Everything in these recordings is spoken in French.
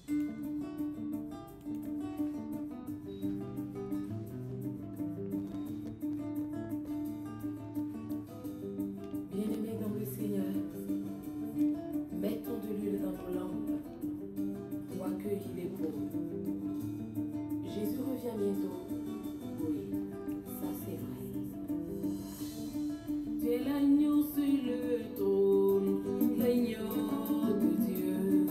Bien-aimés dans le Seigneur, mettons de l'huile dans nos lampes pour accueillir les pauvres. Jésus revient bientôt. Oui, ça c'est vrai. Tu es l'agneau sur le trône, l'agneau de Dieu,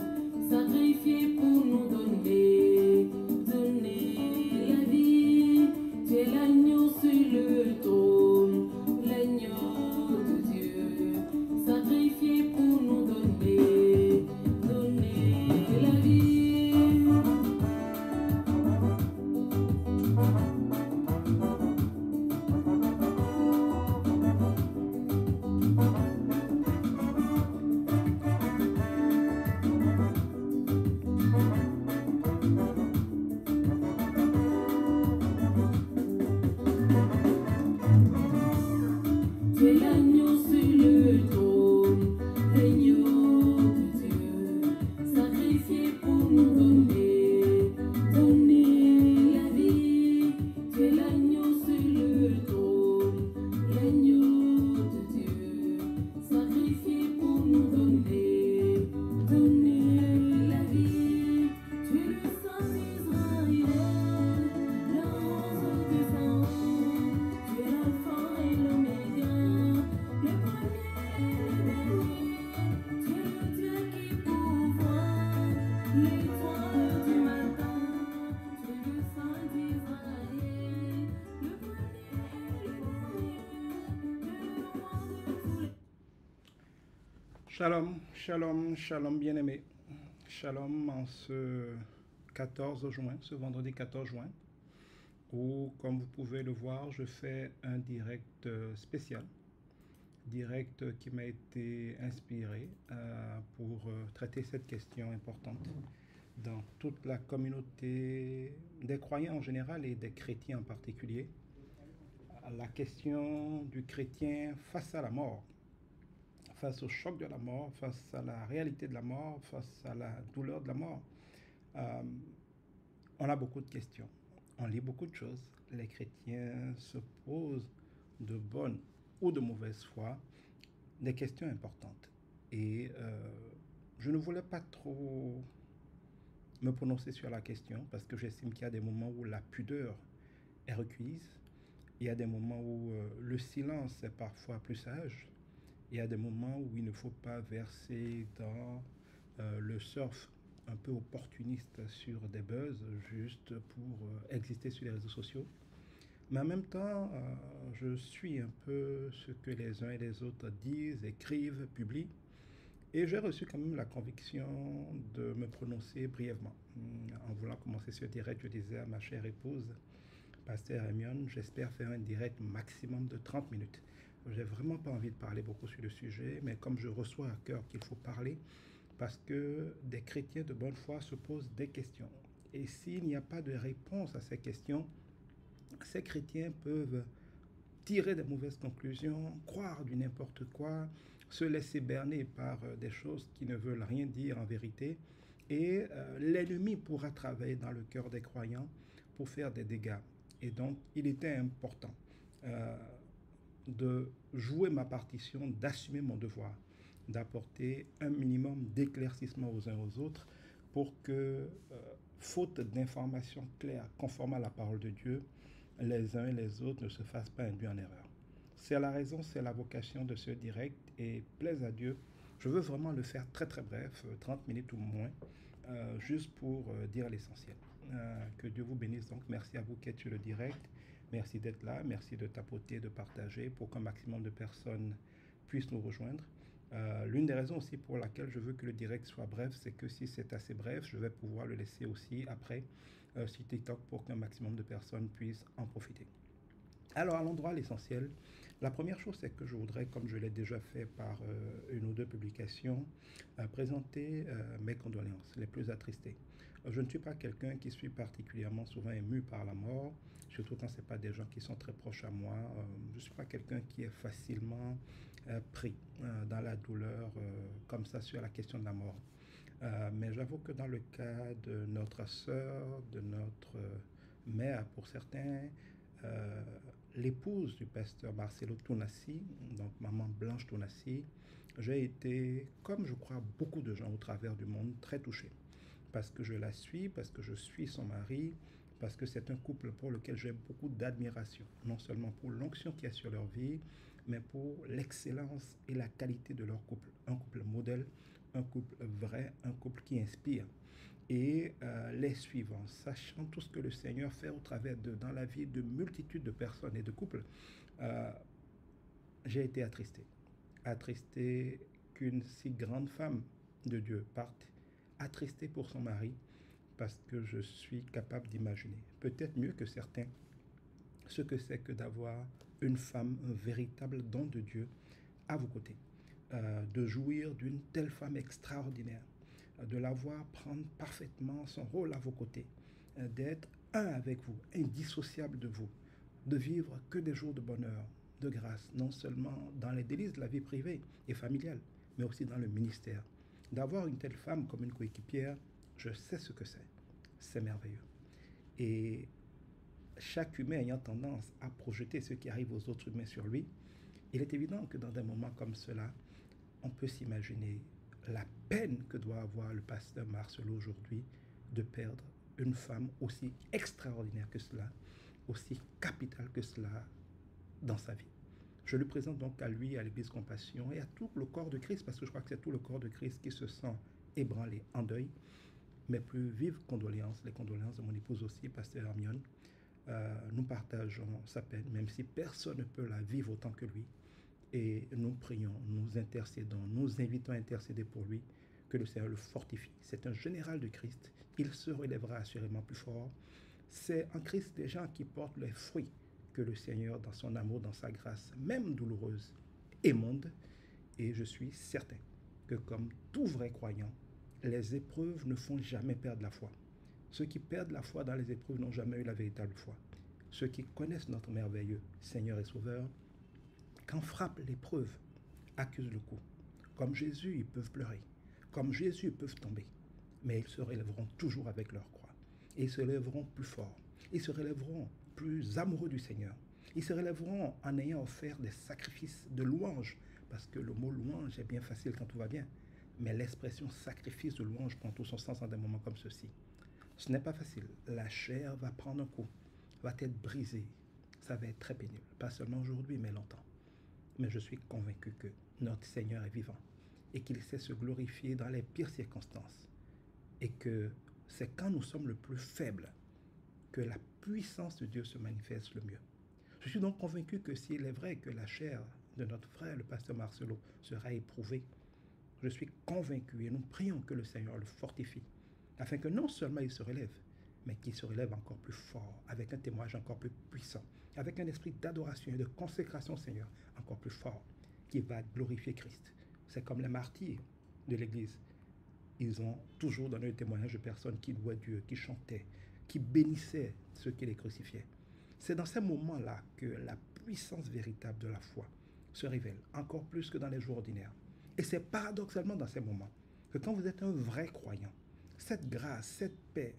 sacrifié pour nous donner la vie. Tu es l'agneau sur le trône, l'agneau de Dieu, sacrifié pour nous donner la vie. Tu es l'agneau sur le trône, l'agneau de Dieu, sacrifié pour nous donner la vie. Tu es l'agneau sur le trône, l'agneau de Dieu, sacrifié pour nous donner la vie. Tu es le sang d'Israël, l'ange du sang. Tu es l'alpha et l'oméga, le premier et le dernier. Tu es le Dieu qui pourvoit, l'étoile du matin. Tu es le sang d'Israël, le premier et le dernier. Tu es le roi de tous les... Shalom, shalom, shalom bien-aimés. Shalom en ce 14 juin, ce vendredi 14 juin, où, comme vous pouvez le voir, je fais un direct spécial, direct qui m'a été inspiré pour traiter cette question importante dans toute la communauté des croyants en général et des chrétiens en particulier. La question du chrétien face à la mort, face au choc de la mort, face à la réalité de la mort, face à la douleur de la mort. On a beaucoup de questions, on lit beaucoup de choses. Les chrétiens se posent de bonne ou de mauvaise foi des questions importantes. Et je ne voulais pas trop me prononcer sur la question parce que j'estime qu'il y a des moments où la pudeur est requise. Il y a des moments où le silence est parfois plus sage. Il y a des moments où il ne faut pas verser dans le surf un peu opportuniste sur des buzz juste pour exister sur les réseaux sociaux. Mais en même temps, je suis un peu ce que les uns et les autres disent, écrivent, publient. Et j'ai reçu quand même la conviction de me prononcer brièvement. En voulant commencer ce direct, je disais à ma chère épouse, Pasteur Hermione, j'espère faire un direct maximum de 30 minutes. J'ai vraiment pas envie de parler beaucoup sur le sujet, mais comme je reçois à cœur qu'il faut parler, parce que des chrétiens de bonne foi se posent des questions. Et s'il n'y a pas de réponse à ces questions, ces chrétiens peuvent tirer de mauvaises conclusions, croire du n'importe quoi, se laisser berner par des choses qui ne veulent rien dire en vérité. Et l'ennemi pourra travailler dans le cœur des croyants pour faire des dégâts. Et donc, il était important de jouer ma partition, d'assumer mon devoir, d'apporter un minimum d'éclaircissement aux uns aux autres pour que, faute d'informations claires, conformes à la parole de Dieu, les uns et les autres ne se fassent pas induire en erreur. C'est la raison, c'est la vocation de ce direct et plaise à Dieu. Je veux vraiment le faire très très bref, 30 minutes ou moins, juste pour dire l'essentiel. Que Dieu vous bénisse donc. Merci à vous qui êtes sur le direct. Merci d'être là. Merci de tapoter, de partager pour qu'un maximum de personnes puissent nous rejoindre. L'une des raisons aussi pour laquelle je veux que le direct soit bref, c'est que si c'est assez bref, je vais pouvoir le laisser aussi après sur TikTok pour qu'un maximum de personnes puissent en profiter. Alors, allons droit à l'essentiel. La première chose, c'est que je voudrais, comme je l'ai déjà fait par une ou deux publications, présenter mes condoléances les plus attristées. Je ne suis pas quelqu'un qui suis particulièrement souvent ému par la mort, surtout quand ce n'est pas des gens qui sont très proches à moi. Je ne suis pas quelqu'un qui est facilement pris dans la douleur comme ça sur la question de la mort. Mais j'avoue que dans le cas de notre sœur, de notre mère pour certains, euh, l'épouse du pasteur Marcelo Tounassi, donc maman Blanche Tounassi, j'ai été, comme je crois beaucoup de gens au travers du monde, très touché. Parce que je la suis, parce que je suis son mari, parce que c'est un couple pour lequel j'ai beaucoup d'admiration. Non seulement pour l'onction qu'il y a sur leur vie, mais pour l'excellence et la qualité de leur couple. Un couple modèle, un couple vrai, un couple qui inspire. Et les suivants, sachant tout ce que le Seigneur fait au travers d'eux dans la vie de multitudes de personnes et de couples, euh, j'ai été attristé. Attristé qu'une si grande femme de Dieu parte, attristé pour son mari, parce que je suis capable d'imaginer, peut-être mieux que certains, ce que c'est que d'avoir une femme, un véritable don de Dieu à vos côtés, de jouir d'une telle femme extraordinaire, de la voir prendre parfaitement son rôle à vos côtés, d'être un avec vous, indissociable de vous, de vivre que des jours de bonheur, de grâce, non seulement dans les délices de la vie privée et familiale, mais aussi dans le ministère. D'avoir une telle femme comme une coéquipière, je sais ce que c'est. C'est merveilleux. Et chaque humain ayant tendance à projeter ce qui arrive aux autres humains sur lui, il est évident que dans des moments comme cela, on peut s'imaginer la peine que doit avoir le pasteur Marcelo aujourd'hui de perdre une femme aussi extraordinaire que cela, aussi capitale que cela dans sa vie. Je le présente donc à lui, à l'Église Compassion et à tout le corps de Christ, parce que je crois que c'est tout le corps de Christ qui se sent ébranlé, en deuil. Mes plus vives condoléances, les condoléances de mon épouse aussi, pasteur Hermione. Nous partageons sa peine, même si personne ne peut la vivre autant que lui. Et nous prions, nous intercédons, nous invitons à intercéder pour lui, que le Seigneur le fortifie. C'est un général de Christ, il se relèvera assurément plus fort. C'est en Christ des gens qui portent les fruits que le Seigneur, dans son amour, dans sa grâce, même douloureuse, émonde. Et je suis certain que comme tout vrai croyant, les épreuves ne font jamais perdre la foi. Ceux qui perdent la foi dans les épreuves n'ont jamais eu la véritable foi. Ceux qui connaissent notre merveilleux Seigneur et Sauveur, quand frappe l'épreuve, accusent le coup. Comme Jésus, ils peuvent pleurer. Comme Jésus, ils peuvent tomber. Mais ils se relèveront toujours avec leur croix. Et ils se relèveront plus forts. Ils se relèveront plus amoureux du Seigneur. Ils se relèveront en ayant offert des sacrifices de louange. Parce que le mot louange est bien facile quand tout va bien. Mais l'expression sacrifice de louange prend tout son sens dans des moments comme ceux-ci. Ce n'est pas facile. La chair va prendre un coup, va être brisée. Ça va être très pénible. Pas seulement aujourd'hui, mais longtemps. Mais je suis convaincu que notre Seigneur est vivant et qu'il sait se glorifier dans les pires circonstances. Et que c'est quand nous sommes le plus faibles que la puissance de Dieu se manifeste le mieux. Je suis donc convaincu que s'il est vrai que la chair de notre frère, le pasteur Marcelo, sera éprouvée, je suis convaincu et nous prions que le Seigneur le fortifie, afin que non seulement il se relève, mais qu'il se relève encore plus fort, avec un témoignage encore plus puissant, avec un esprit d'adoration et de consécration au Seigneur encore plus fort, qui va glorifier Christ. C'est comme les martyrs de l'Église. Ils ont toujours donné le témoignage de personnes qui louaient Dieu, qui chantaient, qui bénissaient ceux qui les crucifiaient. C'est dans ces moments-là que la puissance véritable de la foi se révèle, encore plus que dans les jours ordinaires. Et c'est paradoxalement dans ces moments que quand vous êtes un vrai croyant, cette grâce, cette paix,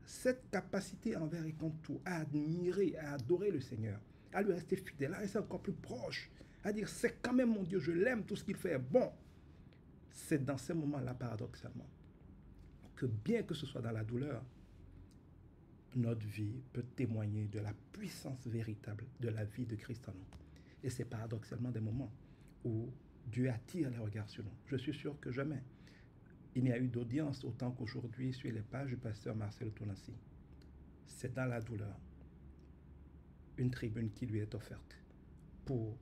cette capacité envers et contre tout, à admirer, à adorer le Seigneur, à lui rester fidèle, à rester encore plus proche, à dire c'est quand même mon Dieu, je l'aime, tout ce qu'il fait est bon. C'est dans ces moments-là, paradoxalement, que bien que ce soit dans la douleur, notre vie peut témoigner de la puissance véritable de la vie de Christ en nous. Et c'est paradoxalement des moments où Dieu attire les regards sur nous. Je suis sûr que jamais il n'y a eu d'audience autant qu'aujourd'hui sur les pages du pasteur Marcelo Tounassi. C'est dans la douleur une tribune qui lui est offerte pour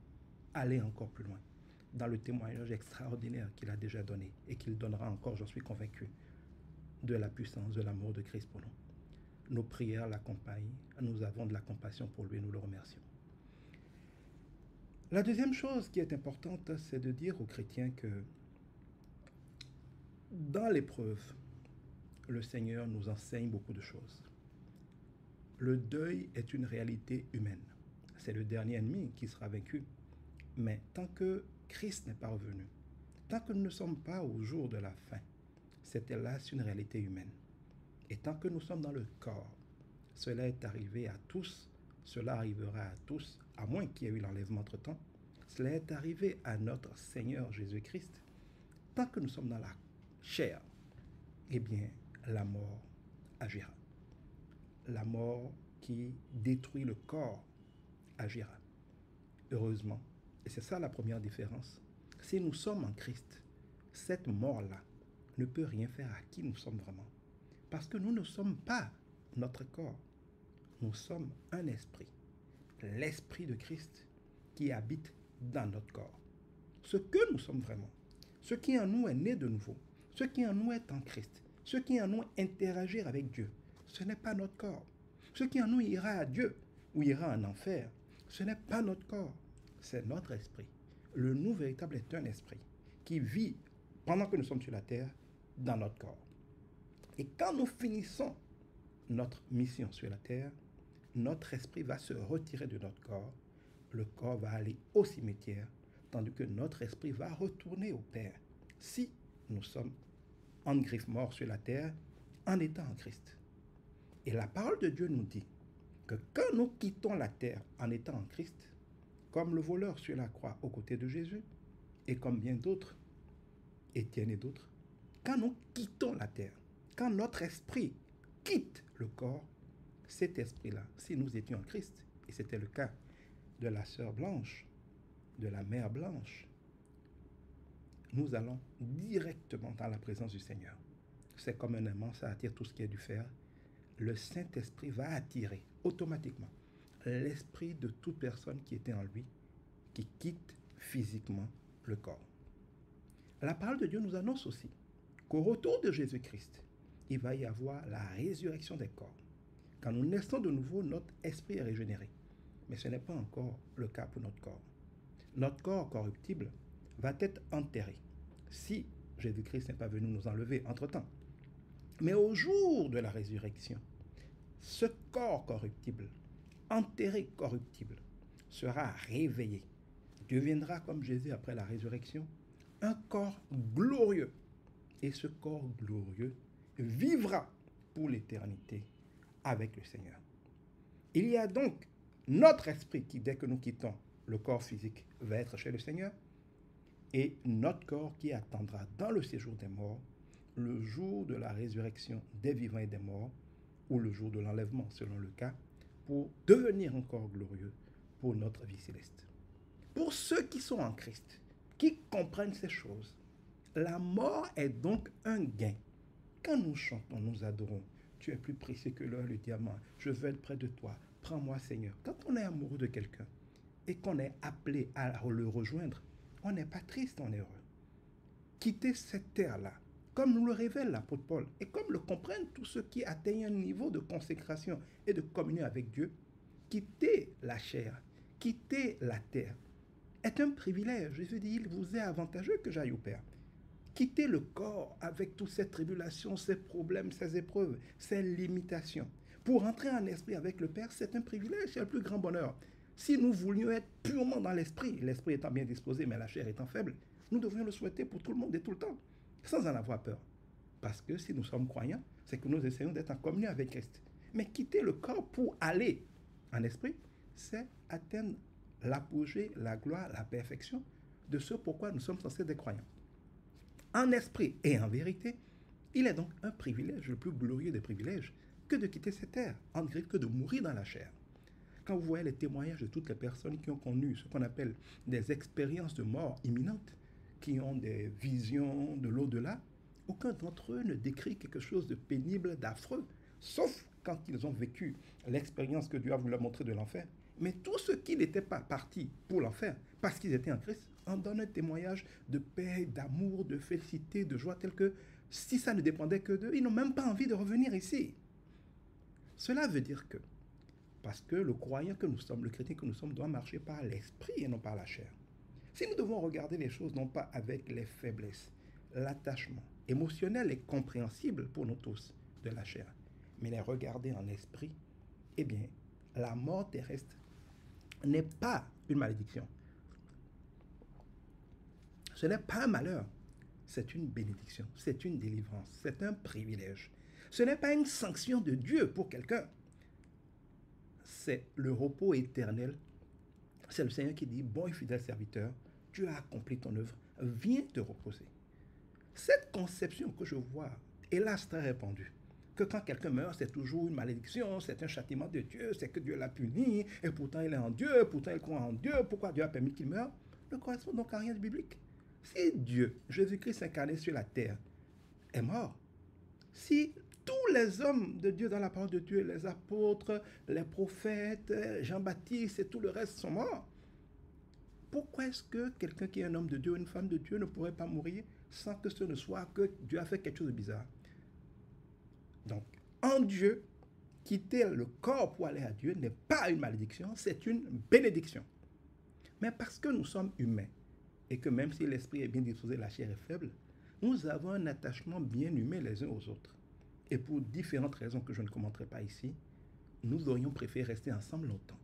aller encore plus loin dans le témoignage extraordinaire qu'il a déjà donné et qu'il donnera encore, j'en suis convaincu, de la puissance de l'amour de Christ pour nous. Nos prières l'accompagnent, nous avons de la compassion pour lui et nous le remercions. La deuxième chose qui est importante, c'est de dire aux chrétiens que dans l'épreuve, le Seigneur nous enseigne beaucoup de choses. Le deuil est une réalité humaine. C'est le dernier ennemi qui sera vaincu. Mais tant que Christ n'est pas revenu, tant que nous ne sommes pas au jour de la fin, c'était là une réalité humaine. Et tant que nous sommes dans le corps, cela est arrivé à tous, cela arrivera à tous, à moins qu'il y ait eu l'enlèvement entre-temps. Cela est arrivé à notre Seigneur Jésus-Christ. Tant que nous sommes dans la chair, eh bien, la mort agira. La mort qui détruit le corps agira. Heureusement, et c'est ça la première différence, si nous sommes en Christ, cette mort-là ne peut rien faire à qui nous sommes vraiment. Parce que nous ne sommes pas notre corps. Nous sommes un esprit. L'esprit de Christ qui habite dans notre corps. Ce que nous sommes vraiment. Ce qui en nous est né de nouveau. Ce qui en nous est en Christ. Ce qui en nous interagir avec Dieu. Ce n'est pas notre corps. Ce qui en nous ira à Dieu ou ira en enfer. Ce n'est pas notre corps. C'est notre esprit. Le nous véritable est un esprit qui vit pendant que nous sommes sur la terre dans notre corps. Et quand nous finissons notre mission sur la terre, notre esprit va se retirer de notre corps, le corps va aller au cimetière, tandis que notre esprit va retourner au Père, si nous sommes en griffe mort sur la terre, en étant en Christ. Et la parole de Dieu nous dit que quand nous quittons la terre en étant en Christ, comme le voleur sur la croix aux côtés de Jésus, et comme bien d'autres, Étienne et d'autres, quand nous quittons la terre, quand notre esprit quitte le corps, cet esprit-là, si nous étions en Christ, et c'était le cas de la sœur Blanche, de la mère Blanche, nous allons directement dans la présence du Seigneur. C'est comme un aimant, ça attire tout ce qui est du fer. Le Saint-Esprit va attirer automatiquement l'esprit de toute personne qui était en lui, qui quitte physiquement le corps. La parole de Dieu nous annonce aussi qu'au retour de Jésus-Christ, il va y avoir la résurrection des corps. Quand nous naissons de nouveau, notre esprit est régénéré. Mais ce n'est pas encore le cas pour notre corps. Notre corps corruptible va être enterré si Jésus-Christ n'est pas venu nous enlever entre-temps. Mais au jour de la résurrection, ce corps corruptible, enterré corruptible, sera réveillé. Deviendra, comme Jésus après la résurrection, un corps glorieux. Et ce corps glorieux vivra pour l'éternité avec le Seigneur. Il y a donc notre esprit qui, dès que nous quittons le corps physique, va être chez le Seigneur, et notre corps qui attendra dans le séjour des morts, le jour de la résurrection des vivants et des morts, ou le jour de l'enlèvement, selon le cas, pour devenir un corps glorieux pour notre vie céleste. Pour ceux qui sont en Christ, qui comprennent ces choses, la mort est donc un gain. Quand nous chantons, nous adorons, tu es plus précieux que l'or et le diamant, je veux être près de toi, prends-moi Seigneur. Quand on est amoureux de quelqu'un et qu'on est appelé à le rejoindre, on n'est pas triste, on est heureux. Quitter cette terre-là, comme nous le révèle l'apôtre Paul, et comme le comprennent tous ceux qui atteignent un niveau de consécration et de communion avec Dieu, quitter la chair, quitter la terre, est un privilège. Jésus dit, il vous est avantageux que j'aille au Père. Quitter le corps avec toutes ces tribulations, ces problèmes, ces épreuves, ces limitations, pour entrer en esprit avec le Père, c'est un privilège, c'est le plus grand bonheur. Si nous voulions être purement dans l'esprit, l'esprit étant bien disposé, mais la chair étant faible, nous devrions le souhaiter pour tout le monde et tout le temps, sans en avoir peur. Parce que si nous sommes croyants, c'est que nous essayons d'être en communion avec Christ. Mais quitter le corps pour aller en esprit, c'est atteindre l'apogée, la gloire, la perfection de ce pourquoi nous sommes censés être croyants. En esprit et en vérité, il est donc un privilège, le plus glorieux des privilèges, que de quitter cette terre, en griffe que de mourir dans la chair. Quand vous voyez les témoignages de toutes les personnes qui ont connu ce qu'on appelle des expériences de mort imminente, qui ont des visions de l'au-delà, aucun d'entre eux ne décrit quelque chose de pénible, d'affreux, sauf quand ils ont vécu l'expérience que Dieu a voulu leur montrer de l'enfer. Mais tous ceux qui n'étaient pas partis pour l'enfer, parce qu'ils étaient en Christ, en donnent un témoignage de paix, d'amour, de félicité, de joie, tel que si ça ne dépendait que d'eux, ils n'ont même pas envie de revenir ici. Cela veut dire que, parce que le croyant que nous sommes, le chrétien que nous sommes, doit marcher par l'esprit et non par la chair. Si nous devons regarder les choses non pas avec les faiblesses, l'attachement émotionnel et compréhensible pour nous tous de la chair, mais les regarder en esprit, eh bien, la mort terrestre n'est pas une malédiction. Ce n'est pas un malheur. c'est une bénédiction, c'est une délivrance, c'est un privilège. Ce n'est pas une sanction de Dieu pour quelqu'un. C'est le repos éternel. C'est le Seigneur qui dit, bon et fidèle serviteur, tu as accompli ton œuvre, viens te reposer. Cette conception que je vois, hélas très répandue, que quand quelqu'un meurt, c'est toujours une malédiction, c'est un châtiment de Dieu, c'est que Dieu l'a puni, et pourtant il est en Dieu, pourtant il croit en Dieu, pourquoi Dieu a permis qu'il meure, ne correspond donc à rien de biblique. Si Dieu, Jésus-Christ incarné sur la terre, est mort, si tous les hommes de Dieu dans la parole de Dieu, les apôtres, les prophètes, Jean-Baptiste et tout le reste sont morts, pourquoi est-ce que quelqu'un qui est un homme de Dieu ou une femme de Dieu ne pourrait pas mourir sans que ce ne soit que Dieu a fait quelque chose de bizarre? Donc, en Dieu, quitter le corps pour aller à Dieu n'est pas une malédiction, c'est une bénédiction. Mais parce que nous sommes humains, et que même si l'esprit est bien disposé, la chair est faible, nous avons un attachement bien humain les uns aux autres. Et pour différentes raisons que je ne commenterai pas ici, nous aurions préféré rester ensemble longtemps.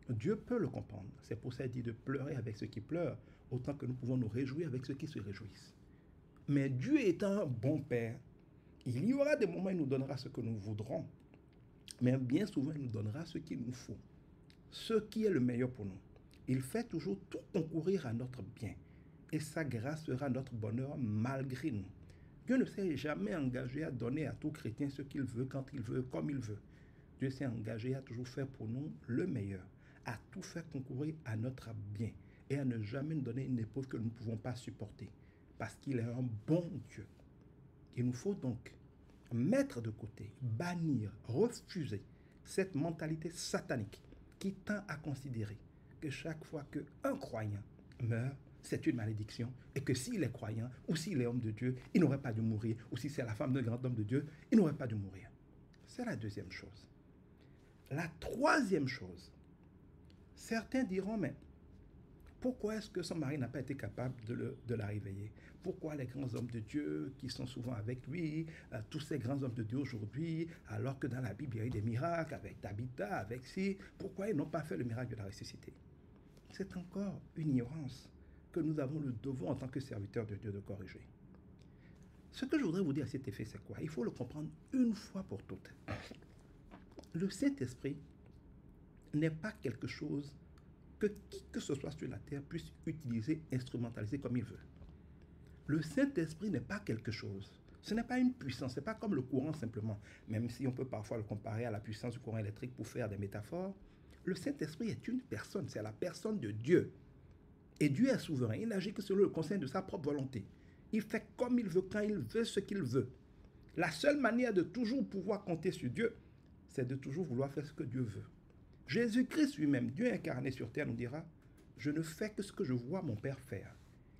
Dieu peut le comprendre. C'est pour ça qu'il dit de pleurer avec ceux qui pleurent, autant que nous pouvons nous réjouir avec ceux qui se réjouissent. Mais Dieu étant un bon Père, il y aura des moments où il nous donnera ce que nous voudrons, mais bien souvent il nous donnera ce qu'il nous faut, ce qui est le meilleur pour nous. Il fait toujours tout concourir à notre bien, et sa grâce sera notre bonheur malgré nous. Dieu ne s'est jamais engagé à donner à tout chrétien ce qu'il veut, quand il veut, comme il veut. Dieu s'est engagé à toujours faire pour nous le meilleur, à tout faire concourir à notre bien, et à ne jamais nous donner une épreuve que nous ne pouvons pas supporter, parce qu'il est un bon Dieu. Il nous faut donc mettre de côté, bannir, refuser cette mentalité satanique qui tend à considérer que chaque fois qu'un croyant meurt, c'est une malédiction, et que s'il est croyant, ou s'il est homme de Dieu, il n'aurait pas dû mourir, ou si c'est la femme d'un grand homme de Dieu, il n'aurait pas dû mourir. C'est la deuxième chose. La troisième chose, certains diront, mais pourquoi est-ce que son mari n'a pas été capable de la réveiller? Pourquoi les grands hommes de Dieu qui sont souvent avec lui, tous ces grands hommes de Dieu aujourd'hui, alors que dans la Bible il y a eu des miracles avec Tabitha, avec si, pourquoi ils n'ont pas fait le miracle de la ressuscité? C'est encore une ignorance que nous avons le devoir en tant que serviteurs de Dieu de corriger. Ce que je voudrais vous dire à cet effet, c'est quoi? Il faut le comprendre une fois pour toutes. Le Saint-Esprit n'est pas quelque chose que qui que ce soit sur la terre puisse utiliser, instrumentaliser comme il veut. Le Saint-Esprit n'est pas quelque chose. Ce n'est pas une puissance, ce n'est pas comme le courant simplement. Même si on peut parfois le comparer à la puissance du courant électrique pour faire des métaphores, le Saint-Esprit est une personne, c'est la personne de Dieu. Et Dieu est souverain, il n'agit que selon le conseil de sa propre volonté. Il fait comme il veut, quand il veut, ce qu'il veut. La seule manière de toujours pouvoir compter sur Dieu, c'est de toujours vouloir faire ce que Dieu veut. Jésus-Christ lui-même, Dieu incarné sur terre, nous dira, je ne fais que ce que je vois mon Père faire.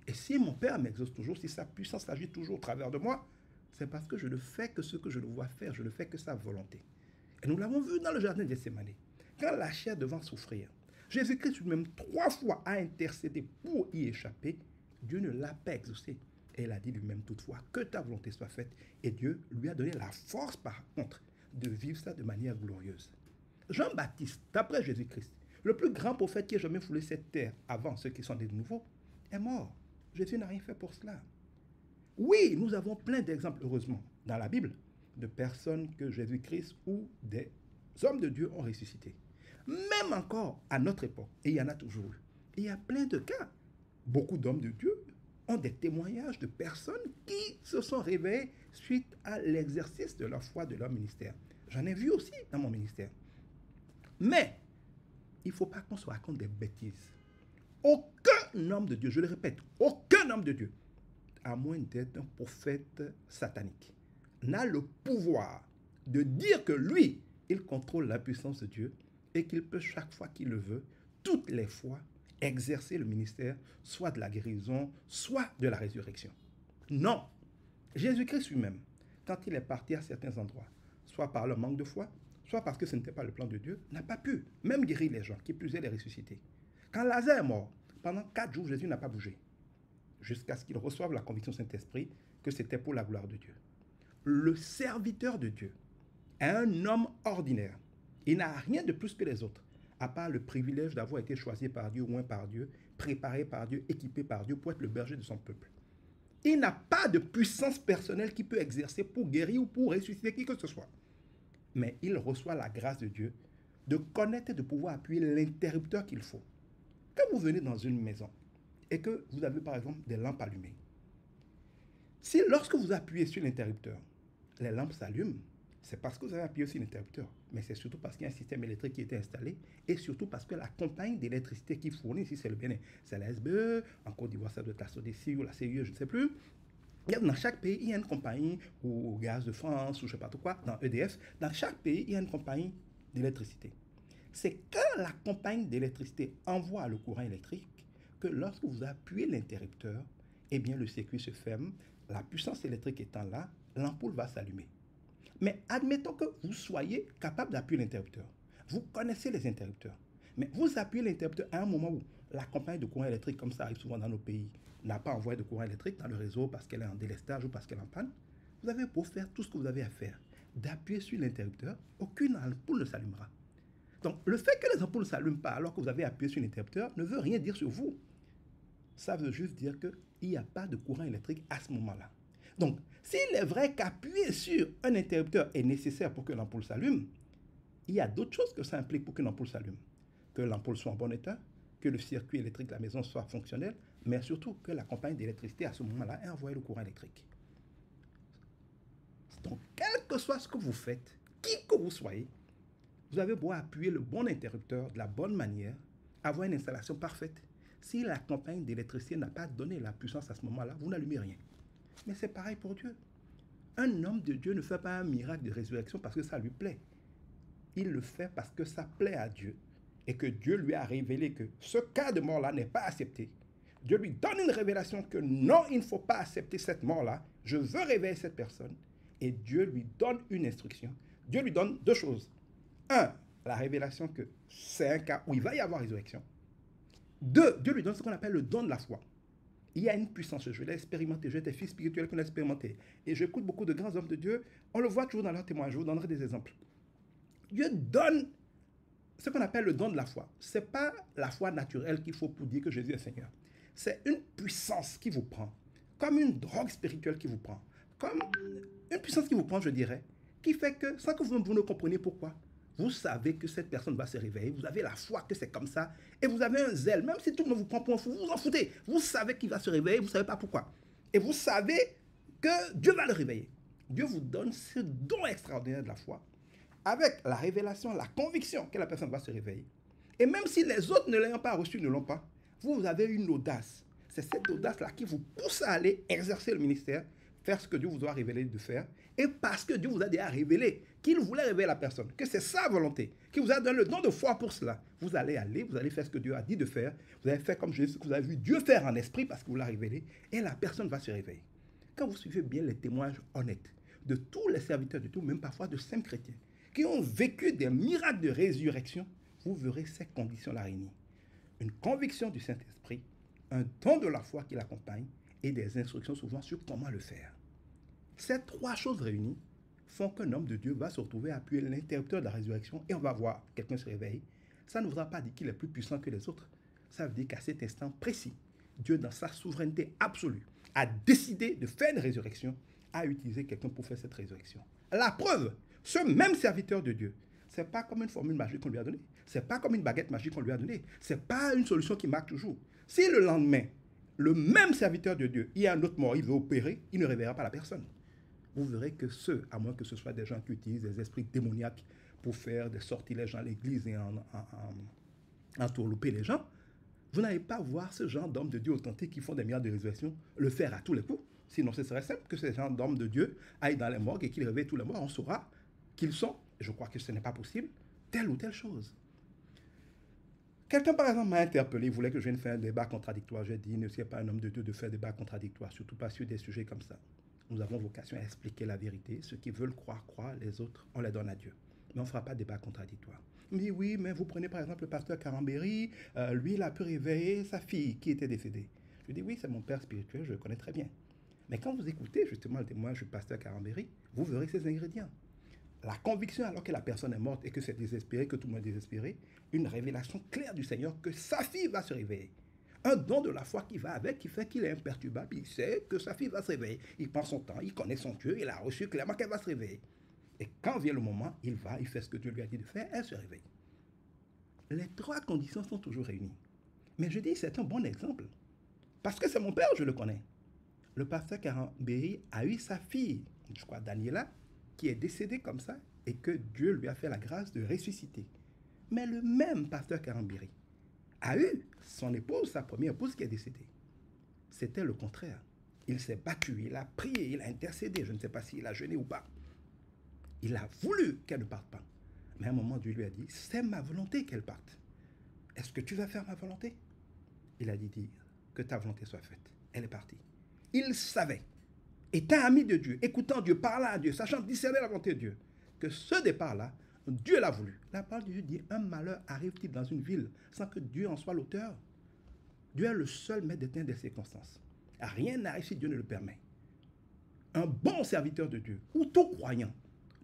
Et si mon Père m'exauce toujours, si sa puissance agit toujours au travers de moi, c'est parce que je ne fais que ce que je le vois faire, je ne fais que sa volonté. Et nous l'avons vu dans le jardin de Gethsémani. Quand la chair devant souffrir, Jésus-Christ lui-même 3 fois a intercédé pour y échapper, Dieu ne l'a pas exaucé. Et il a dit lui-même toutefois, que ta volonté soit faite. Et Dieu lui a donné la force par contre de vivre ça de manière glorieuse. Jean-Baptiste, d'après Jésus-Christ, le plus grand prophète qui ait jamais foulé cette terre avant ceux qui sont nés de nouveau, est mort. Jésus n'a rien fait pour cela. Oui, nous avons plein d'exemples, heureusement, dans la Bible, de personnes que Jésus-Christ ou des hommes de Dieu ont ressuscité. Même encore à notre époque, et il y en a toujours eu. Il y a plein de cas. Beaucoup d'hommes de Dieu ont des témoignages de personnes qui se sont réveillées suite à l'exercice de leur foi, de leur ministère. J'en ai vu aussi dans mon ministère. Mais, il ne faut pas qu'on se raconte des bêtises. Aucun homme de Dieu, je le répète, aucun homme de Dieu, à moins d'être un prophète satanique, n'a le pouvoir de dire que lui, il contrôle la puissance de Dieu et qu'il peut chaque fois qu'il le veut, toutes les fois, exercer le ministère, soit de la guérison, soit de la résurrection. Non. Jésus-Christ lui-même, quand il est parti à certains endroits, soit par le manque de foi, soit parce que ce n'était pas le plan de Dieu, n'a pas pu même guérir les gens, qui plus est les ressusciter. Quand Lazare est mort, pendant 4 jours, Jésus n'a pas bougé, jusqu'à ce qu'il reçoive la conviction du Saint-Esprit que c'était pour la gloire de Dieu. Le serviteur de Dieu est un homme ordinaire. Il n'a rien de plus que les autres, à part le privilège d'avoir été choisi par Dieu, oint par Dieu, préparé par Dieu, équipé par Dieu pour être le berger de son peuple. Il n'a pas de puissance personnelle qu'il peut exercer pour guérir ou pour ressusciter qui que ce soit. Mais il reçoit la grâce de Dieu de connaître et de pouvoir appuyer l'interrupteur qu'il faut. Quand vous venez dans une maison et que vous avez par exemple des lampes allumées, si lorsque vous appuyez sur l'interrupteur, les lampes s'allument, c'est parce que vous avez appuyé sur l'interrupteur. Mais c'est surtout parce qu'il y a un système électrique qui a été installé et surtout parce que la compagnie d'électricité qui fournit, ici c'est le Bénin, c'est la SBE, en Côte d'Ivoire ça doit être la SODECI ou la CIE, je ne sais plus. Dans chaque pays, il y a une compagnie, ou Gaz de France, ou je ne sais pas quoi, dans EDF, dans chaque pays, il y a une compagnie d'électricité. C'est quand la compagnie d'électricité envoie le courant électrique que lorsque vous appuyez l'interrupteur, eh bien le circuit se ferme, la puissance électrique étant là, l'ampoule va s'allumer. Mais admettons que vous soyez capable d'appuyer l'interrupteur. Vous connaissez les interrupteurs. Mais vous appuyez l'interrupteur à un moment où la compagnie de courant électrique, comme ça arrive souvent dans nos pays, n'a pas envoyé de courant électrique dans le réseau parce qu'elle est en délestage ou parce qu'elle est en panne. Vous avez beau faire tout ce que vous avez à faire, d'appuyer sur l'interrupteur, aucune ampoule ne s'allumera. Donc, le fait que les ampoules ne s'allument pas alors que vous avez appuyé sur l'interrupteur ne veut rien dire sur vous. Ça veut juste dire qu'il n'y a pas de courant électrique à ce moment-là. Donc, s'il est vrai qu'appuyer sur un interrupteur est nécessaire pour que l'ampoule s'allume, il y a d'autres choses que ça implique pour qu'une ampoule s'allume. Que l'ampoule soit en bon état, que le circuit électrique de la maison soit fonctionnel, mais surtout que la compagnie d'électricité à ce moment-là ait envoyé le courant électrique. Donc, quel que soit ce que vous faites, qui que vous soyez, vous avez beau appuyer le bon interrupteur de la bonne manière, avoir une installation parfaite. Si la compagnie d'électricité n'a pas donné la puissance à ce moment-là, vous n'allumez rien. Mais c'est pareil pour Dieu. Un homme de Dieu ne fait pas un miracle de résurrection parce que ça lui plaît. Il le fait parce que ça plaît à Dieu et que Dieu lui a révélé que ce cas de mort-là n'est pas accepté. Dieu lui donne une révélation que non, il ne faut pas accepter cette mort-là. Je veux réveiller cette personne. Et Dieu lui donne une instruction. Dieu lui donne deux choses. Un, la révélation que c'est un cas où il va y avoir résurrection. Deux, Dieu lui donne ce qu'on appelle le don de la foi. Il y a une puissance, je l'ai expérimenté, j'ai des fils spirituels qu'on a expérimenté. Et j'écoute beaucoup de grands hommes de Dieu, on le voit toujours dans leurs témoignages, je vous donnerai des exemples. Dieu donne ce qu'on appelle le don de la foi. Ce n'est pas la foi naturelle qu'il faut pour dire que Jésus est Seigneur. C'est une puissance qui vous prend, comme une drogue spirituelle qui vous prend, comme une puissance qui vous prend, je dirais, qui fait que, sans que vous ne compreniez pourquoi, vous savez que cette personne va se réveiller, vous avez la foi que c'est comme ça, et vous avez un zèle, même si tout le monde vous prend pour un fou, vous vous en foutez. Vous savez qu'il va se réveiller, vous ne savez pas pourquoi. Et vous savez que Dieu va le réveiller. Dieu vous donne ce don extraordinaire de la foi, avec la révélation, la conviction que la personne va se réveiller. Et même si les autres ne l'ayant pas reçu, ne l'ont pas, vous avez une audace. C'est cette audace-là qui vous pousse à aller exercer le ministère, faire ce que Dieu vous a révélé de faire, et parce que Dieu vous a déjà révélé qu'il voulait révéler la personne, que c'est sa volonté, qu'il vous a donné le don de foi pour cela, vous allez faire ce que Dieu a dit de faire, vous allez faire comme Jésus, que vous avez vu Dieu faire en esprit parce que vous l'a révélé, et la personne va se réveiller. Quand vous suivez bien les témoignages honnêtes de tous les serviteurs de Dieu, même parfois de saints chrétiens, qui ont vécu des miracles de résurrection, vous verrez ces conditions-là réunies. Une conviction du Saint-Esprit, un don de la foi qui l'accompagne, et des instructions souvent sur comment le faire. Ces trois choses réunies font qu'un homme de Dieu va se retrouver à appuyer l'interrupteur de la résurrection et on va voir quelqu'un se réveiller. Ça ne voudra pas dire qu'il est plus puissant que les autres. Ça veut dire qu'à cet instant précis, Dieu, dans sa souveraineté absolue, a décidé de faire une résurrection, a utilisé quelqu'un pour faire cette résurrection. La preuve, ce même serviteur de Dieu, ce n'est pas comme une formule magique qu'on lui a donnée. Ce n'est pas comme une baguette magique qu'on lui a donnée. Ce n'est pas une solution qui marque toujours. Si le lendemain, le même serviteur de Dieu, il y a un autre mort, il veut opérer, il ne réveillera pas la personne. Vous verrez que à moins que ce soit des gens qui utilisent des esprits démoniaques pour faire des sortilèges dans l'église et entourlouper les gens, vous n'allez pas voir ce genre d'hommes de Dieu authentiques qui font des miracles de résurrection le faire à tous les coups. Sinon, ce serait simple que ces gens d'hommes de Dieu aillent dans les morgues et qu'ils réveillent tous les morts. On saura qu'ils sont, et je crois que ce n'est pas possible, telle ou telle chose. Quelqu'un, par exemple, m'a interpellé, il voulait que je vienne faire un débat contradictoire. J'ai dit, ne soyez pas un homme de Dieu de faire un débat contradictoire, surtout pas sur des sujets comme ça. Nous avons vocation à expliquer la vérité. Ceux qui veulent croire, croient. Les autres, on les donne à Dieu. Mais on ne fera pas de débat contradictoire. Il me dit, oui, mais vous prenez par exemple le pasteur Carambéry. Lui, il a pu réveiller sa fille qui était décédée. Je lui dis, oui, c'est mon père spirituel, je le connais très bien. Mais quand vous écoutez justement le témoignage du pasteur Carambéry, vous verrez ces ingrédients. La conviction alors que la personne est morte et que c'est désespéré, que tout le monde est désespéré. Une révélation claire du Seigneur que sa fille va se réveiller. un don de la foi qui va avec, qui fait qu'il est imperturbable. Il sait que sa fille va se réveiller. Il prend son temps, il connaît son Dieu, il a reçu clairement qu'elle va se réveiller. Et quand vient le moment, il va, il fait ce que Dieu lui a dit de faire, elle se réveille. Les trois conditions sont toujours réunies. Mais je dis, c'est un bon exemple. Parce que c'est mon père, je le connais. Le pasteur Karambéry a eu sa fille, je crois Daniela, qui est décédée comme ça, et que Dieu lui a fait la grâce de ressusciter. Mais le même pasteur Karambéry a eu son épouse, sa première épouse qui est décédée. C'était le contraire. Il s'est battu, il a prié, il a intercédé. Je ne sais pas s'il a jeûné ou pas. Il a voulu qu'elle ne parte pas. Mais à un moment, Dieu lui a dit, c'est ma volonté qu'elle parte. Est-ce que tu vas faire ma volonté? Il a dit, que ta volonté soit faite. Elle est partie. Il savait, étant ami de Dieu, écoutant Dieu, parlant à Dieu, sachant discerner la volonté de Dieu, que ce départ-là, Dieu l'a voulu. La parole de Dieu dit, un malheur arrive-t-il dans une ville sans que Dieu en soit l'auteur? Dieu est le seul maître des temps et des circonstances. Rien n'arrive si Dieu ne le permet. Un bon serviteur de Dieu, ou tout croyant,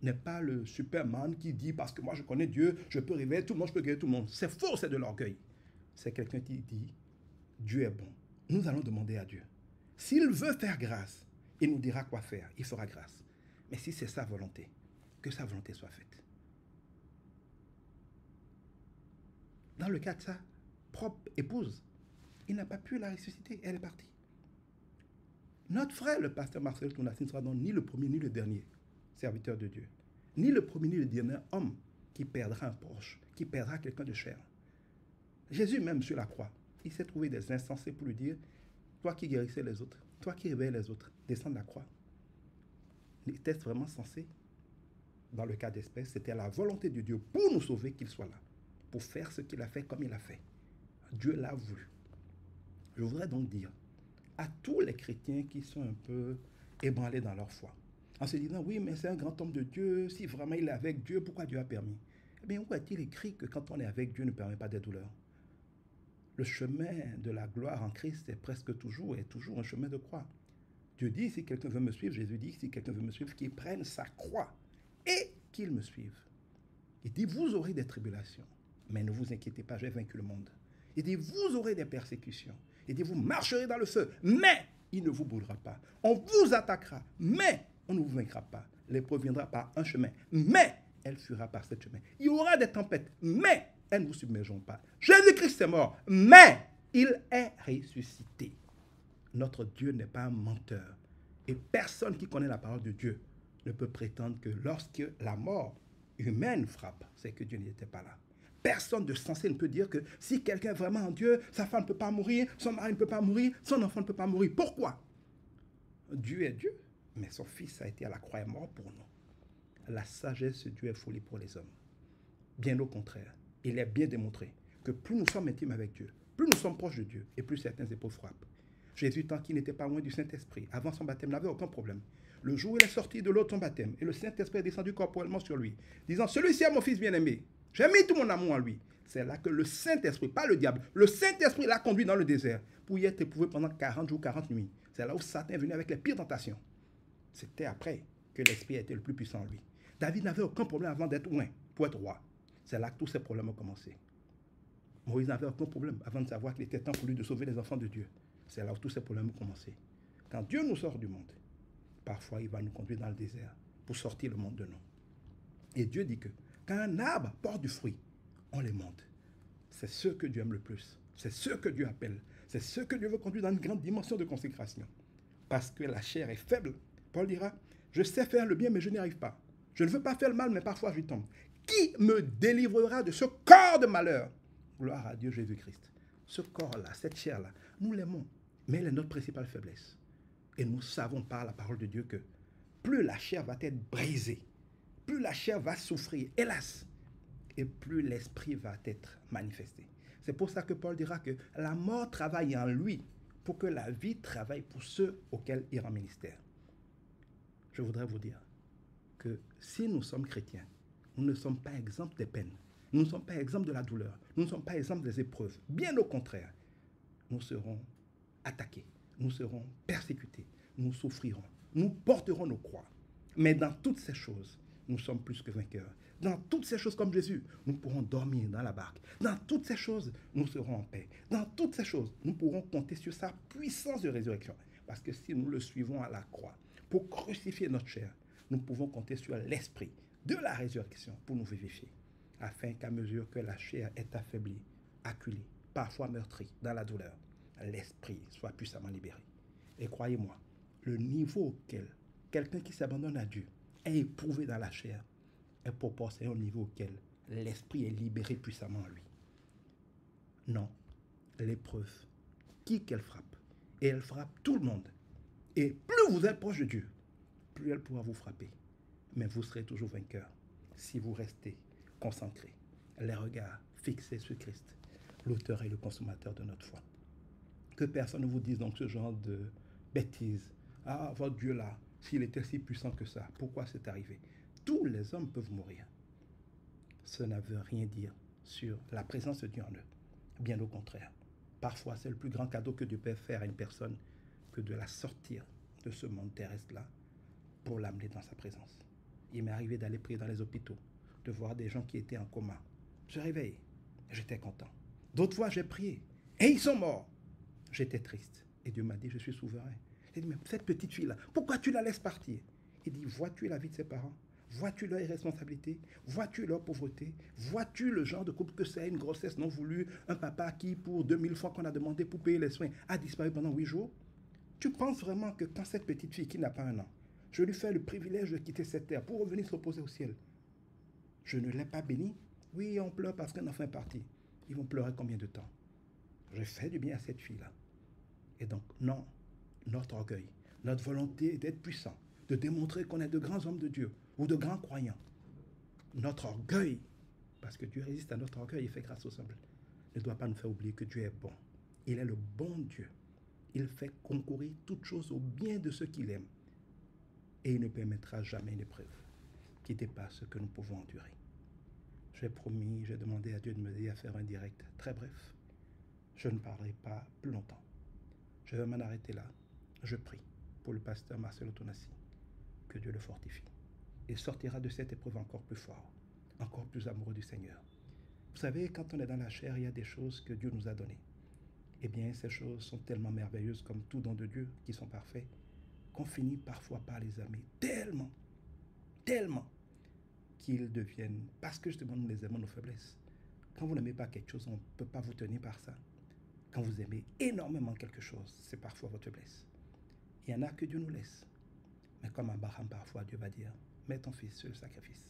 n'est pas le Superman qui dit, parce que moi je connais Dieu, je peux réveiller tout le monde, je peux guérir tout le monde. C'est faux, c'est de l'orgueil. C'est quelqu'un qui dit, Dieu est bon. Nous allons demander à Dieu. S'il veut faire grâce, il nous dira quoi faire, il fera grâce. Mais si c'est sa volonté, que sa volonté soit faite. Dans le cas de sa propre épouse, il n'a pas pu la ressusciter, elle est partie. Notre frère, le pasteur Marcel Tounassi, ne sera donc ni le premier ni le dernier serviteur de Dieu, ni le premier ni le dernier homme qui perdra un proche, qui perdra quelqu'un de cher. Jésus même sur la croix, il s'est trouvé des insensés pour lui dire, toi qui guérissais les autres, toi qui réveillais les autres, descends de la croix. Était-ce vraiment censé? Dans le cas d'espèce, c'était la volonté de Dieu pour nous sauver qu'il soit là, pour faire ce qu'il a fait comme il a fait. Dieu l'a voulu. Je voudrais donc dire à tous les chrétiens qui sont un peu ébranlés dans leur foi, en se disant, oui, mais c'est un grand homme de Dieu, si vraiment il est avec Dieu, pourquoi Dieu a permis? Eh bien, où est-il écrit que quand on est avec Dieu, ne permet pas des douleurs? Le chemin de la gloire en Christ est presque toujours un chemin de croix. Dieu dit, si quelqu'un veut me suivre, Jésus dit, si quelqu'un veut me suivre, qu'il prenne sa croix et qu'il me suive. Il dit, vous aurez des tribulations, mais ne vous inquiétez pas, j'ai vaincu le monde. Il dit, vous aurez des persécutions. Il dit, vous marcherez dans le feu, mais il ne vous brûlera pas. On vous attaquera, mais on ne vous vaincra pas. L'épreuve viendra par un chemin, mais elle fuira par ce chemin. Il y aura des tempêtes, mais elles ne vous submergeront pas. Jésus-Christ est mort, mais il est ressuscité. Notre Dieu n'est pas un menteur. Et personne qui connaît la parole de Dieu ne peut prétendre que lorsque la mort humaine frappe, c'est que Dieu n'était pas là. Personne de sensé ne peut dire que si quelqu'un est vraiment en Dieu, sa femme ne peut pas mourir, son mari ne peut pas mourir, son enfant ne peut pas mourir. Pourquoi? Dieu est Dieu, mais son Fils a été à la croix et mort pour nous. La sagesse de Dieu est folie pour les hommes. Bien au contraire, il est bien démontré que plus nous sommes intimes avec Dieu, plus nous sommes proches de Dieu et plus certaines épreuves frappent. Jésus, tant qu'il n'était pas loin du Saint-Esprit, avant son baptême, n'avait aucun problème. Le jour où il est sorti de l'eau de son baptême et le Saint-Esprit est descendu corporellement sur lui, disant, celui-ci est mon Fils bien-aimé, j'ai mis tout mon amour en lui. C'est là que le Saint-Esprit, pas le diable, le Saint-Esprit l'a conduit dans le désert pour y être éprouvé pendant 40 jours, 40 nuits. C'est là où Satan est venu avec les pires tentations. C'était après que l'Esprit était le plus puissant en lui. David n'avait aucun problème avant d'être loin pour être roi. C'est là que tous ces problèmes ont commencé. Moïse n'avait aucun problème avant de savoir qu'il était temps pour lui de sauver les enfants de Dieu. C'est là où tous ces problèmes ont commencé. Quand Dieu nous sort du monde, parfois il va nous conduire dans le désert pour sortir le monde de nous. Et Dieu dit que quand un arbre porte du fruit, on les monte. C'est ce que Dieu aime le plus. C'est ce que Dieu appelle. C'est ce que Dieu veut conduire dans une grande dimension de consécration. Parce que la chair est faible. Paul dira, je sais faire le bien, mais je n'y arrive pas. Je ne veux pas faire le mal, mais parfois j'y tombe. Qui me délivrera de ce corps de malheur? Gloire à Dieu Jésus-Christ. Ce corps-là, cette chair-là, nous l'aimons, mais elle est notre principale faiblesse. Et nous savons par la parole de Dieu que plus la chair va être brisée, plus la chair va souffrir, hélas, et plus l'esprit va être manifesté. C'est pour ça que Paul dira que la mort travaille en lui pour que la vie travaille pour ceux auxquels il rend ministère. Je voudrais vous dire que si nous sommes chrétiens, nous ne sommes pas exempts des peines. Nous ne sommes pas exempts de la douleur. Nous ne sommes pas exempts des épreuves. Bien au contraire, nous serons attaqués. Nous serons persécutés. Nous souffrirons. Nous porterons nos croix. Mais dans toutes ces choses, nous sommes plus que vainqueurs. Dans toutes ces choses, comme Jésus, nous pourrons dormir dans la barque. Dans toutes ces choses, nous serons en paix. Dans toutes ces choses, nous pourrons compter sur sa puissance de résurrection. Parce que si nous le suivons à la croix, pour crucifier notre chair, nous pouvons compter sur l'esprit de la résurrection pour nous vivifier, afin qu'à mesure que la chair est affaiblie, acculée, parfois meurtrie dans la douleur, l'esprit soit puissamment libéré. Et croyez-moi, le niveau auquel quelqu'un qui s'abandonne à Dieu est éprouvé dans la chair est proportionnel au niveau auquel l'esprit est libéré puissamment en lui. Non, l'épreuve, qui qu'elle frappe, et elle frappe tout le monde. Et plus vous êtes proche de Dieu, plus elle pourra vous frapper. Mais vous serez toujours vainqueur si vous restez concentrés, les regards fixés sur Christ, l'auteur et le consommateur de notre foi. Que personne ne vous dise donc ce genre de bêtises. Ah, votre Dieu là, s'il était si puissant que ça, pourquoi c'est arrivé? Tous les hommes peuvent mourir. Cela ne veut rien dire sur la présence de Dieu en eux. Bien au contraire. Parfois, c'est le plus grand cadeau que Dieu peut faire à une personne que de la sortir de ce monde terrestre-là pour l'amener dans sa présence. Il m'est arrivé d'aller prier dans les hôpitaux, de voir des gens qui étaient en coma se réveiller. J'étais content. D'autres fois, j'ai prié et ils sont morts. J'étais triste. Et Dieu m'a dit, je suis souverain. J'ai dit, mais cette petite fille-là, pourquoi tu la laisses partir? Il dit, vois-tu la vie de ses parents? Vois-tu leur irresponsabilité? Vois-tu leur pauvreté? Vois-tu le genre de couple que c'est, une grossesse non voulue, un papa qui, pour 2000 francs qu'on a demandé pour payer les soins, a disparu pendant 8 jours? Tu penses vraiment que quand cette petite fille qui n'a pas un an, je lui fais le privilège de quitter cette terre pour revenir se reposer au ciel, je ne l'ai pas bénie? Oui, on pleure parce qu'un enfant est parti. Ils vont pleurer combien de temps? Je fais du bien à cette fille-là. Et donc, non, notre orgueil, notre volonté d'être puissant, de démontrer qu'on est de grands hommes de Dieu ou de grands croyants, notre orgueil, parce que Dieu résiste à notre orgueil et fait grâce au simple, ne doit pas nous faire oublier que Dieu est bon. Il est le bon Dieu. Il fait concourir toutes choses au bien de ceux qu'il aime. Et il ne permettra jamais une épreuve qui dépasse ce que nous pouvons endurer. J'ai promis, j'ai demandé à Dieu de m'aider à faire un direct très bref. Je ne parlerai pas plus longtemps. Je vais m'en arrêter là. Je prie pour le pasteur Marcel Otonassi, que Dieu le fortifie. Il sortira de cette épreuve encore plus fort, encore plus amoureux du Seigneur. Vous savez, quand on est dans la chair, il y a des choses que Dieu nous a données. Eh bien, ces choses sont tellement merveilleuses comme tout don de Dieu, qui sont parfaits, qu'on finit parfois par les aimer tellement, qu'ils deviennent, parce que justement nous les aimons nos faiblesses. Quand vous n'aimez pas quelque chose, on ne peut pas vous tenir par ça. Quand vous aimez énormément quelque chose, c'est parfois votre faiblesse. Il y en a que Dieu nous laisse. Mais comme Abraham, parfois, Dieu va dire, mets ton fils sur le sacrifice.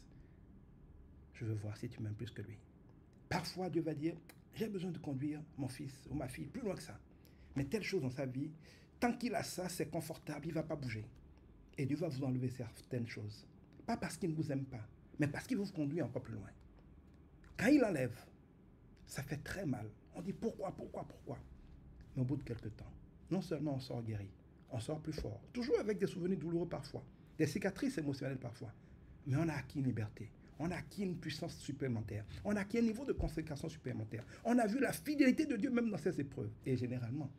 Je veux voir si tu m'aimes plus que lui. Parfois, Dieu va dire, j'ai besoin de conduire mon fils ou ma fille plus loin que ça. Mais telle chose dans sa vie, tant qu'il a ça, c'est confortable, il ne va pas bouger. Et Dieu va vous enlever certaines choses. Pas parce qu'il ne vous aime pas, mais parce qu'il vous conduit encore plus loin. Quand il enlève, ça fait très mal. On dit pourquoi? Mais au bout de quelques temps, non seulement on sort guéri, on sort plus fort, toujours avec des souvenirs douloureux parfois, des cicatrices émotionnelles parfois, mais on a acquis une liberté, on a acquis une puissance supplémentaire, on a acquis un niveau de consécration supplémentaire, on a vu la fidélité de Dieu même dans ces épreuves. Et généralement,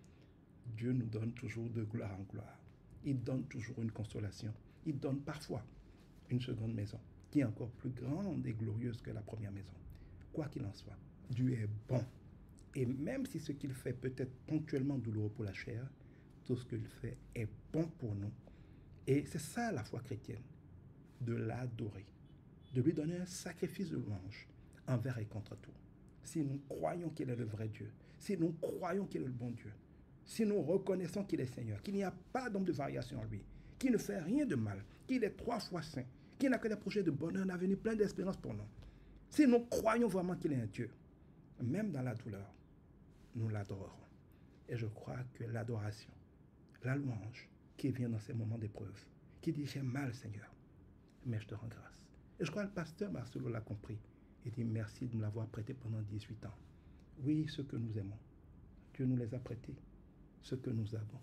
Dieu nous donne toujours de gloire en gloire. Il donne toujours une consolation. Il donne parfois une seconde maison qui est encore plus grande et glorieuse que la première maison. Quoi qu'il en soit, Dieu est bon. Et même si ce qu'il fait peut être ponctuellement douloureux pour la chair, tout ce qu'il fait est bon pour nous. Et c'est ça la foi chrétienne, de l'adorer, de lui donner un sacrifice de louange envers et contre tout. Si nous croyons qu'il est le vrai Dieu, si nous croyons qu'il est le bon Dieu, si nous reconnaissons qu'il est Seigneur, qu'il n'y a pas d'homme de variation en lui, qu'il ne fait rien de mal, qu'il est 3 fois saint, qu'il n'a que des projets de bonheur, d'avenir, plein d'espérance pour nous. Si nous croyons vraiment qu'il est un Dieu, même dans la douleur, nous l'adorerons. Et je crois que l'adoration, la louange qui vient dans ces moments d'épreuve, qui dit j'ai mal Seigneur, mais je te rends grâce. Et je crois que le pasteur Marcelo l'a compris. Il dit merci de nous l'avoir prêté pendant 18 ans. Oui, ce que nous aimons, Dieu nous les a prêtés. Ce que nous avons,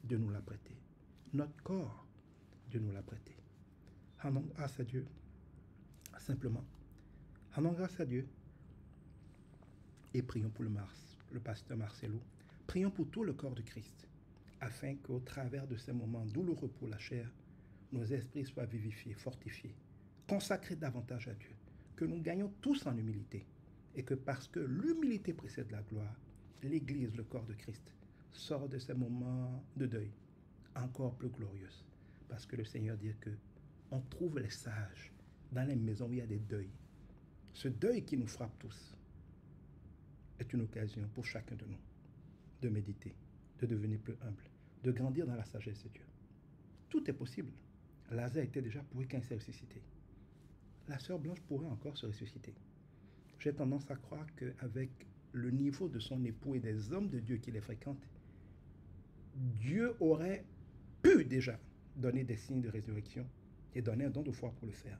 Dieu nous l'a prêté. Notre corps, Dieu nous l'a prêté. Rendons grâce à Dieu, simplement. Rendons grâce à Dieu et prions pour le pasteur Marcelo. Prions pour tout le corps de Christ, afin qu'au travers de ces moments douloureux pour la chair, nos esprits soient vivifiés, fortifiés, consacrer davantage à Dieu, que nous gagnons tous en humilité, et que parce que l'humilité précède la gloire, l'Église, le corps de Christ, sort de ces moments de deuil encore plus glorieux. Parce que le Seigneur dit que on trouve les sages dans les maisons où il y a des deuils. Ce deuil qui nous frappe tous est une occasion pour chacun de nous de méditer, de devenir plus humble, de grandir dans la sagesse de Dieu. Tout est possible. Lazare était déjà pourri quand il s'est ressuscité. La sœur Blanche pourrait encore se ressusciter. J'ai tendance à croire qu'avec le niveau de son époux et des hommes de Dieu qui les fréquentent, Dieu aurait pu déjà donner des signes de résurrection et donner un don de foi pour le faire.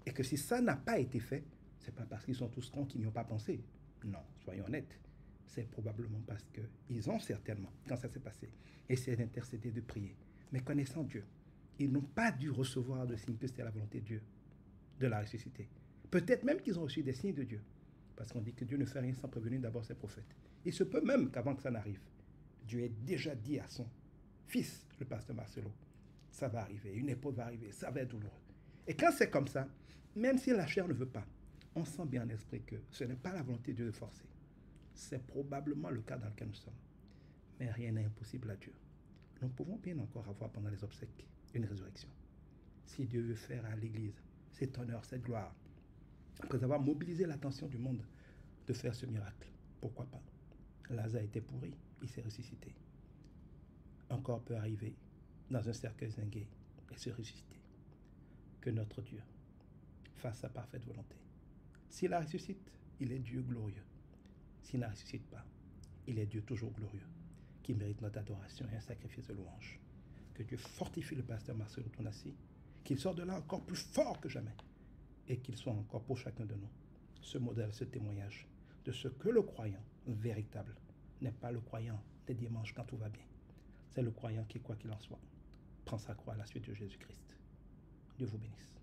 Et que si ça n'a pas été fait, ce n'est pas parce qu'ils sont tous cons qu'ils n'y ont pas pensé. Non, soyons honnêtes. C'est probablement parce qu'ils ont certainement, quand ça s'est passé, essayé d'intercéder, de prier. Mais connaissant Dieu, ils n'ont pas dû recevoir de signe que c'était la volonté de Dieu de la ressusciter. Peut-être même qu'ils ont reçu des signes de Dieu. Parce qu'on dit que Dieu ne fait rien sans prévenir d'abord ses prophètes. Il se peut même qu'avant que ça n'arrive, Dieu ait déjà dit à son fils, le pasteur Marcelo, ça va arriver, une époque va arriver, ça va être douloureux. Et quand c'est comme ça, même si la chair ne veut pas, on sent bien en esprit que ce n'est pas la volonté de Dieu de forcer. C'est probablement le cas dans lequel nous sommes. Mais rien n'est impossible à Dieu. Nous pouvons bien encore avoir pendant les obsèques une résurrection. Si Dieu veut faire à l'Église cet honneur, cette gloire, après avoir mobilisé l'attention du monde de faire ce miracle, pourquoi pas? Lazare était pourri, il s'est ressuscité. Un corps peut arriver dans un cercueil zingué et se ressusciter. Que notre Dieu fasse sa parfaite volonté. S'il la ressuscite, il est Dieu glorieux. S'il ne la ressuscite pas, il est Dieu toujours glorieux, qui mérite notre adoration et un sacrifice de louange. Que Dieu fortifie le pasteur Marcelo Tonassi, qu'il sorte de là encore plus fort que jamais, et qu'il soit encore pour chacun de nous ce modèle, ce témoignage de ce que le croyant véritable n'est pas le croyant des dimanches quand tout va bien. C'est le croyant qui, quoi qu'il en soit, prend sa croix à la suite de Jésus-Christ. Dieu vous bénisse.